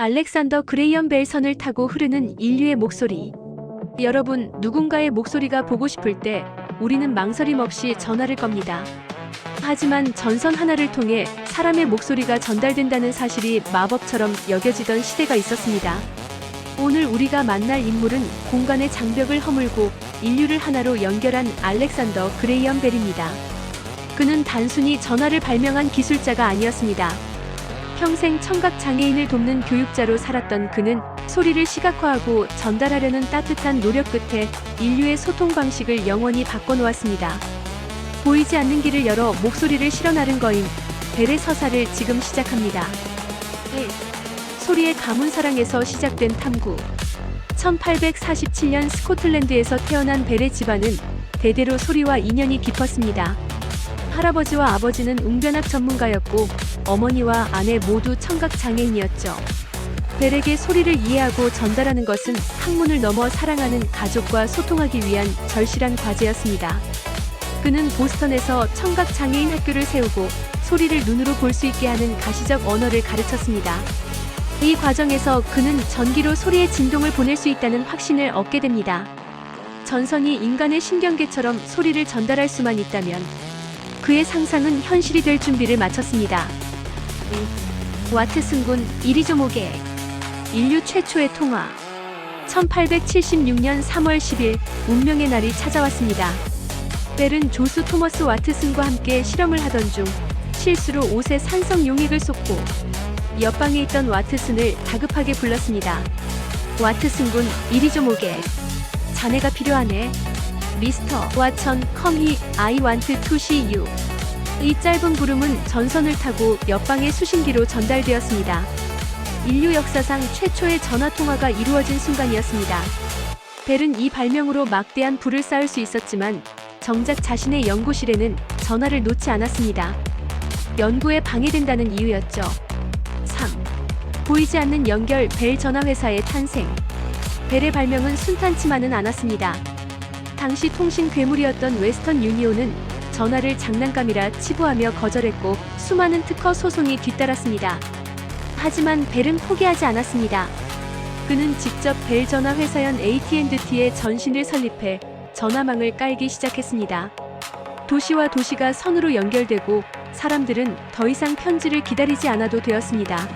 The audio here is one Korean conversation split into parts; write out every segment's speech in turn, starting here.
알렉산더 그레이엄 벨 선을 타고 흐르는 인류의 목소리. 여러분, 누군가의 목소리가 보고 싶을 때 우리는 망설임 없이 전화를 겁니다. 하지만 전선 하나를 통해 사람의 목소리가 전달된다는 사실이 마법처럼 여겨지던 시대가 있었습니다. 오늘 우리가 만날 인물은 공간의 장벽을 허물고 인류를 하나로 연결한 알렉산더 그레이엄 벨입니다. 그는 단순히 전화를 발명한 기술자가 아니었습니다. 평생 청각 장애인을 돕는 교육자로 살았던 그는 소리를 시각화하고 전달하려는 따뜻한 노력 끝에 인류의 소통 방식을 영원히 바꿔놓았습니다. 보이지 않는 길을 열어 목소리를 실어나른 거인 벨의 서사를 지금 시작합니다. 1. 소리의 가문 사랑에서 시작된 탐구. 1847년 스코틀랜드에서 태어난 벨의 집안은 대대로 소리와 인연이 깊었습니다. 할아버지와 아버지는 웅변학 전문가였고 어머니와 아내 모두 청각 장애인이었죠. 벨에게 소리를 이해하고 전달하는 것은 학문을 넘어 사랑하는 가족과 소통하기 위한 절실한 과제였습니다. 그는 보스턴에서 청각 장애인 학교를 세우고 소리를 눈으로 볼 수 있게 하는 가시적 언어를 가르쳤습니다. 이 과정에서 그는 전기로 소리의 진동을 보낼 수 있다는 확신을 얻게 됩니다. 전선이 인간의 신경계처럼 소리를 전달할 수만 있다면 그의 상상은 현실이 될 준비를 마쳤습니다. 와트슨 군 이리조모계. 인류 최초의 통화. 1876년 3월 10일 운명의 날이 찾아왔습니다. 벨은 조수 토머스 와트슨과 함께 실험을 하던 중 실수로 옷에 산성 용액을 쏟고 옆방에 있던 와트슨을 다급하게 불렀습니다. 와트슨 군 이리조모계. 자네가 필요하네. 미스터 왓son, come here, I want to see you. 이 짧은 부름은 전선을 타고 옆방의 수신기로 전달되었습니다. 인류 역사상 최초의 전화통화가 이루어진 순간이었습니다. 벨은 이 발명으로 막대한 부를 쌓을 수 있었지만 정작 자신의 연구실에는 전화를 놓지 않았습니다. 연구에 방해된다는 이유였죠. 3. 보이지 않는 연결 벨 전화회사의 탄생. 벨의 발명은 순탄치만은 않았습니다. 당시 통신 괴물이었던 웨스턴 유니온은 전화를 장난감이라 치부하며 거절했고 수많은 특허 소송이 뒤따랐습니다. 하지만 벨은 포기하지 않았습니다. 그는 직접 벨 전화 회사연 AT&T의 전신을 설립해 전화망을 깔기 시작했습니다. 도시와 도시가 선으로 연결되고 사람들은 더 이상 편지를 기다리지 않아도 되었습니다.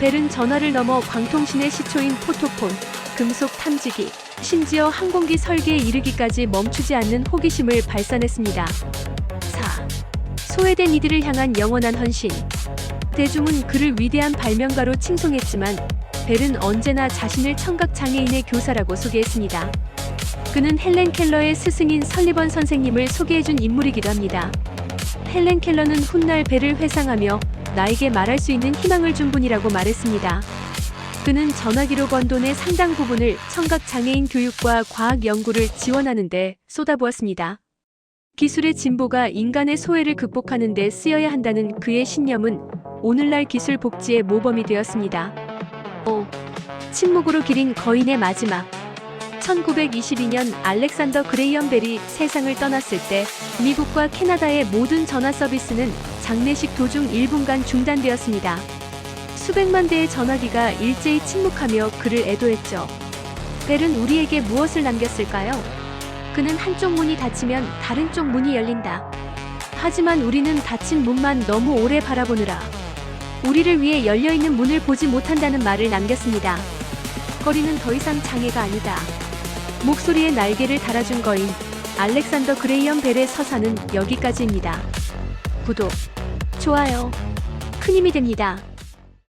벨은 전화를 넘어 광통신의 시초인 포토폰, 금속 탐지기, 심지어 항공기 설계에 이르기까지 멈추지 않는 호기심을 발산했습니다. 4. 소외된 이들을 향한 영원한 헌신. 대중은 그를 위대한 발명가로 칭송했지만 벨은 언제나 자신을 청각 장애인의 교사라고 소개했습니다. 그는 헬렌 켈러의 스승인 설리번 선생님을 소개해준 인물이기도 합니다. 헬렌 켈러는 훗날 벨을 회상하며 나에게 말할 수 있는 희망을 준 분이라고 말했습니다. 그는 전화기로 번 돈의 상당 부분을 청각 장애인 교육과 과학 연구를 지원하는 데 쏟아부었습니다. 기술의 진보가 인간의 소외를 극복하는 데 쓰여야 한다는 그의 신념은 오늘날 기술 복지의 모범이 되었습니다. 5. 침묵으로 기린 거인의 마지막. 1922년 알렉산더 그레이엄 벨이 세상을 떠났을 때 미국과 캐나다의 모든 전화 서비스는 장례식 도중 1분간 중단되었습니다. 수백만 대의 전화기가 일제히 침묵하며 그를 애도했죠. 벨은 우리에게 무엇을 남겼을까요? 그는 한쪽 문이 닫히면 다른 쪽 문이 열린다. 하지만 우리는 닫힌 문만 너무 오래 바라보느라 우리를 위해 열려있는 문을 보지 못한다는 말을 남겼습니다. 거리는 더 이상 장애가 아니다. 목소리에 날개를 달아준 거인 알렉산더 그레이엄 벨의 서사는 여기까지입니다. 구독, 좋아요, 큰 힘이 됩니다.